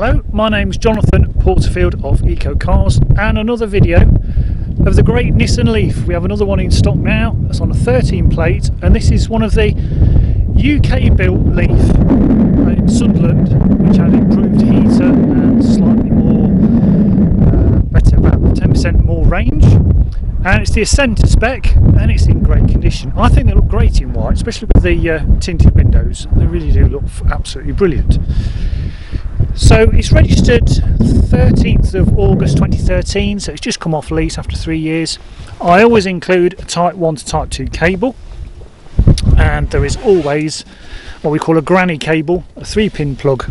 Hello, my name's Jonathan Porterfield of Eco Cars, and another video of the great Nissan Leaf. We have another one in stock now. It's on a 13 plate, and this is one of the UK built Leaf in Sunderland, which had improved heater and slightly more better, about 10% more range. And it's the centre spec, and it's in great condition. I think they look great in white, especially with the tinted windows. They really do look absolutely brilliant. So it's registered 13th of August 2013, so it's just come off lease after 3 years. I always include a Type 1 to Type 2 cable, and there is always what we call a granny cable, a 3-pin plug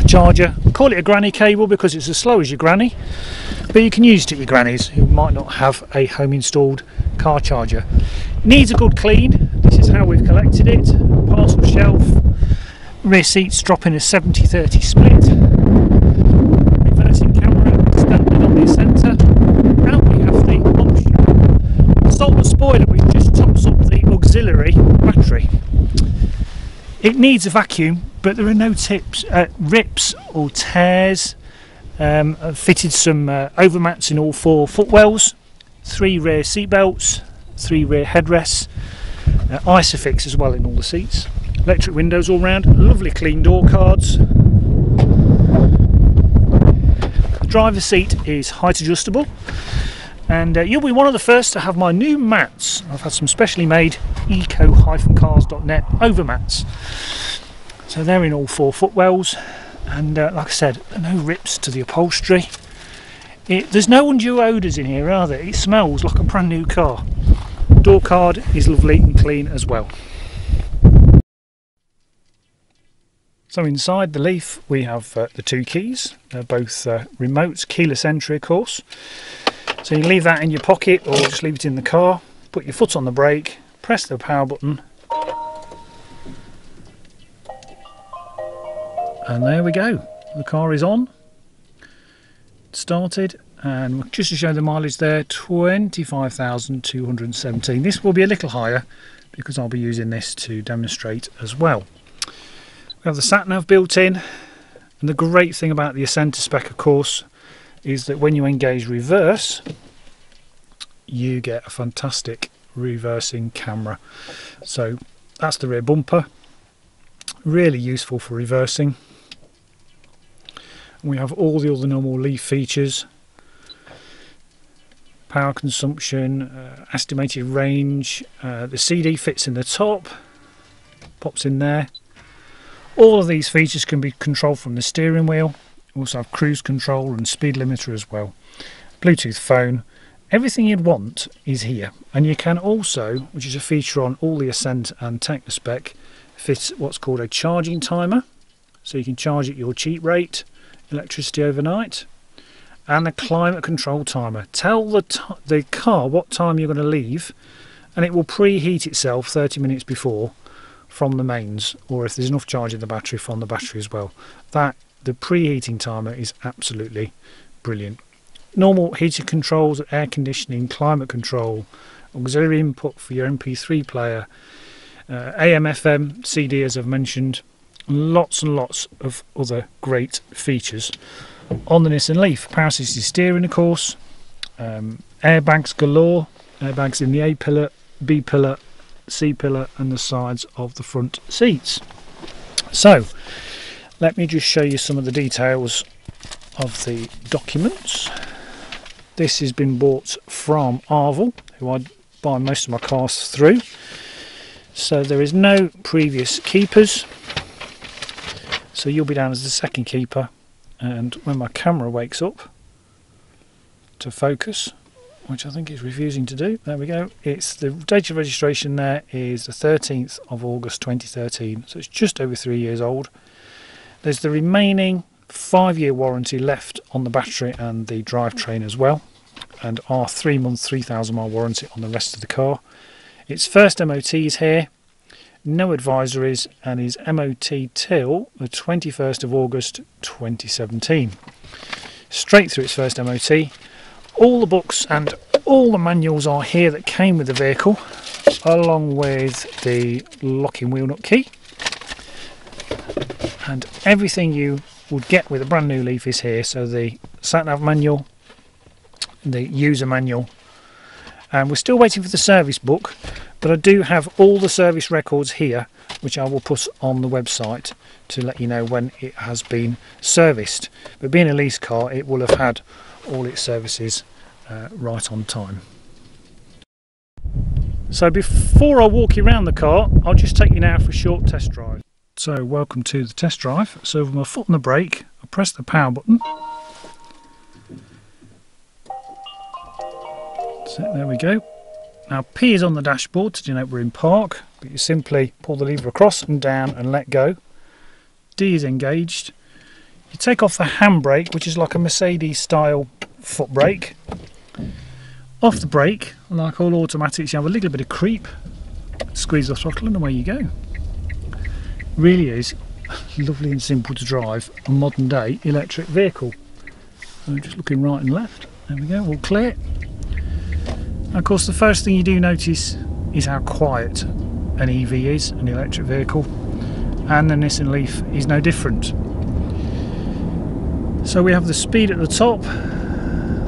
charger. I call it a granny cable because it's as slow as your granny, but you can use it at your grannies who might not have a home installed car charger. It needs a good clean. This is how we've collected it. Parcel shelf, rear seats drop in a 70-30 split, reversing camera standard on the centre, and we have the optional solar spoiler which just tops up the auxiliary battery. It needs a vacuum, but there are no rips or tears. I've fitted some overmats in all 4 footwells, 3 rear seat belts, 3 rear headrests, Isofix as well in all the seats, electric windows all round, lovely clean door cards. The driver's seat is height adjustable, and you'll be one of the first to have my new mats. I've had some specially made eco-cars.net overmats. So they're in all 4 footwells, and like I said, no rips to the upholstery. There's no undue odours in here, are there? It smells like a brand new car. Door card is lovely and clean as well. So inside the Leaf we have the 2 keys. They're both remote, keyless entry of course. So you can leave that in your pocket or just leave it in the car, put your foot on the brake, press the power button, and there we go. The car is on, started, and just to show the mileage there, 25,217. This will be a little higher because I'll be using this to demonstrate as well. We have the sat-nav built in, and the great thing about the centre spec of course is that when you engage reverse you get a fantastic reversing camera. So that's the rear bumper, really useful for reversing. We have all the other normal Leaf features: power consumption, estimated range, the CD fits in the top, pops in there. All of these features can be controlled from the steering wheel. We also have cruise control and speed limiter as well. Bluetooth phone, everything you'd want is here. And you can also, which is a feature on all the Ascent and Technospec, fit what's called a charging timer. So you can charge at your cheap rate, electricity overnight, and the climate control timer. Tell the car what time you're going to leave, and it will preheat itself 30 minutes before from the mains, or if there's enough charge in the battery, from the battery as well. The preheating timer is absolutely brilliant. Normal heating controls, air conditioning, climate control, auxiliary input for your MP3 player, AM, FM, CD as I've mentioned, lots and lots of other great features on the Nissan Leaf. Power assisted steering of course, airbags galore, airbags in the A pillar, B pillar, C pillar and the sides of the front seats. So let me just show you some of the details of the documents. This has been bought from Arval, who I buy most of my cars through. So there is no previous keepers, so you'll be down as the second keeper. And when my camera wakes up to focus, which I think is refusing to do, there we go, it's the date of registration there is the 13th of August 2013, so it's just over 3 years old. There's the remaining 5-year warranty left on the battery and the drivetrain as well, and our 3-month 3,000 mile warranty on the rest of the car. Its first MOT is here, no advisories, and is MOT till the 21st of August 2017. Straight through its first MOT. All the books and all the manuals are here that came with the vehicle, along with the locking wheel nut key and everything you would get with a brand new Leaf is here. So the sat-nav manual, the user manual, and we're still waiting for the service book, but I do have all the service records here, which I will put on the website to let you know when it has been serviced. But being a lease car, it will have had all its services right on time. So before I walk you around the car, I'll just take you now for a short test drive. So welcome to the test drive. So with my foot on the brake, I press the power button. So there we go. Now P is on the dashboard to denote we're in park, but you simply pull the lever across and down and let go. D is engaged. You take off the handbrake, which is like a Mercedes style foot brake. Off the brake, like all automatics, you have a little bit of creep. Squeeze the throttle and away you go. Really is lovely and simple to drive a modern day electric vehicle. So just looking right and left. There we go, all clear. And of course the first thing you do notice is how quiet an EV is, an electric vehicle, and the Nissan Leaf is no different. So we have the speed at the top,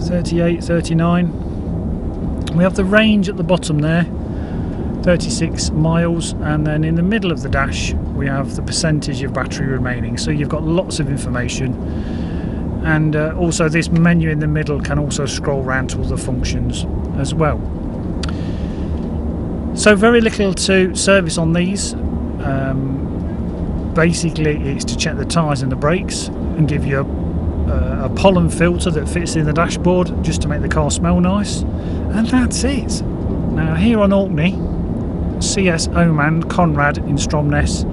38, 39. We have the range at the bottom there, 36 miles, and then in the middle of the dash we have the percentage of battery remaining. So you've got lots of information, and also this menu in the middle can also scroll around to other functions as well. So very little to service on these. Basically it's to check the tyres and the brakes and give you a pollen filter that fits in the dashboard just to make the car smell nice, and that's it. Now here on Orkney, CS Oman Conrad in Stromness,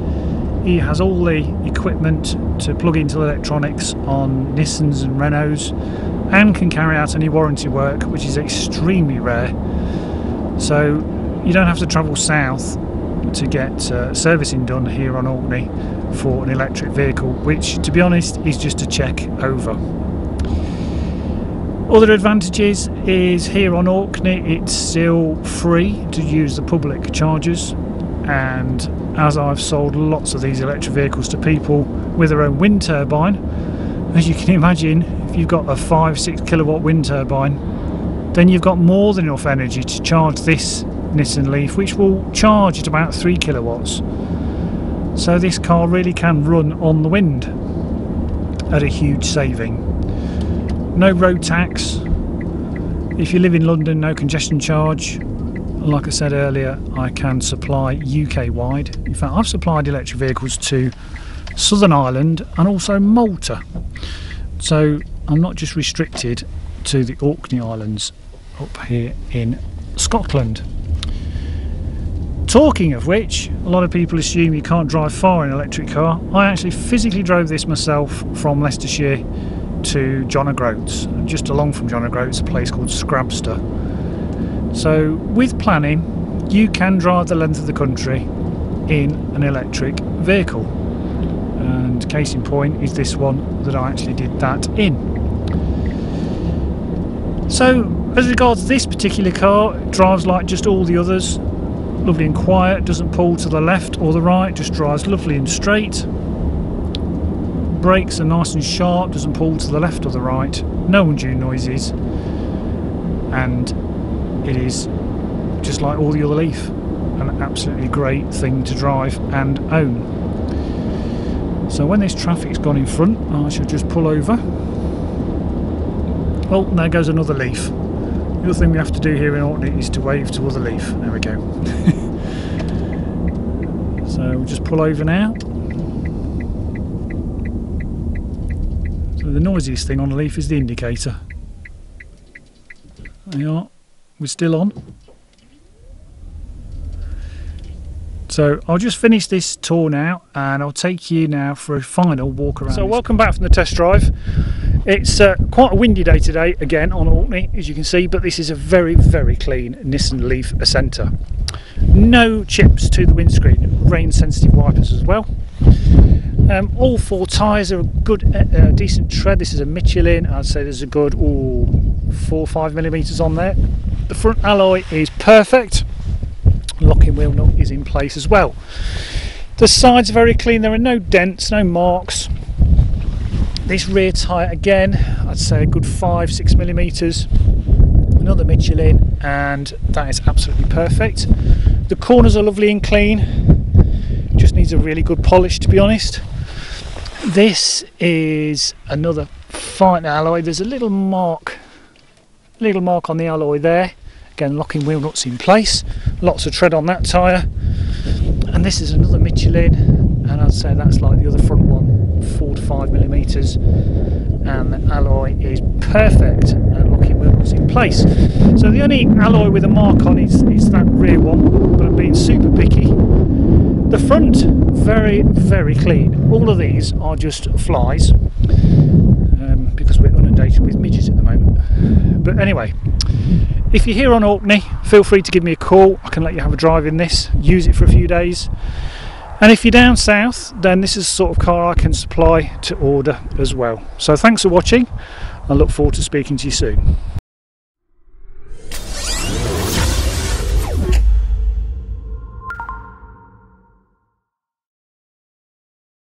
he has all the equipment to plug into electronics on Nissans and Renaults, and can carry out any warranty work, which is extremely rare. So you don't have to travel south to get servicing done here on Orkney for an electric vehicle, which to be honest is just a check over. Other advantages is here on Orkney it's still free to use the public chargers, and as I've sold lots of these electric vehicles to people with their own wind turbine, as you can imagine, if you've got a 5-6 kilowatt wind turbine, then you've got more than enough energy to charge this Nissan Leaf, which will charge at about 3 kilowatts. So this car really can run on the wind at a huge saving. No road tax. If you live in London, no congestion charge. Like I said earlier, I can supply UK wide. In fact, I've supplied electric vehicles to Southern Ireland and also Malta. So I'm not just restricted to the Orkney Islands up here in Scotland. Talking of which, a lot of people assume you can't drive far in an electric car. I actually physically drove this myself from Leicestershire to John O'Groats, just along from John O'Groats, a place called Scrabster. So with planning, you can drive the length of the country in an electric vehicle, and case in point is this one that I actually did that in. So as regards this particular car, it drives like just all the others, lovely and quiet, doesn't pull to the left or the right, just drives lovely and straight. Brakes are nice and sharp, doesn't pull to the left or the right, no undue noises, and it is just like all the other Leaf, an absolutely great thing to drive and own. So when this traffic's gone in front, I shall just pull over. Oh, there goes another Leaf. The other thing we have to do here in Orkney is to wave to other Leaf. There we go. So we'll just pull over now. So the noisiest thing on a Leaf is the indicator. There you are. We're still on. So I'll just finish this tour now and I'll take you now for a final walk around. So welcome back from the test drive. It's quite a windy day today again on Orkney, as you can see, but this is a very, very clean Nissan Leaf Ascenta. No chips to the windscreen, rain sensitive wipers as well. All four tyres are a good, decent tread. This is a Michelin. I'd say there's a good 4 or 5 millimeters on there. The front alloy is perfect. Locking wheel nut is in place as well. The sides are very clean. There are no dents, no marks. This rear tyre again, I'd say a good 5-6 millimeters. Another Michelin, and that is absolutely perfect. The corners are lovely and clean, just needs a really good polish, to be honest. This is another fine alloy. There's a little mark on the alloy there. Again, locking wheel nuts in place. Lots of tread on that tyre. And this is another Michelin, and I'd say that's like the other front one, 4 to 5 millimeters. And the alloy is perfect, and locking wheel nuts in place. So the only alloy with a mark on is that rear one, but I'm being super picky. The front, very, very clean. All of these are just flies, because we're inundated with midges at the moment. But anyway, if you're here on Orkney, feel free to give me a call. I can let you have a drive in this, use it for a few days. And if you're down south, then this is the sort of car I can supply to order as well. So thanks for watching. I look forward to speaking to you soon.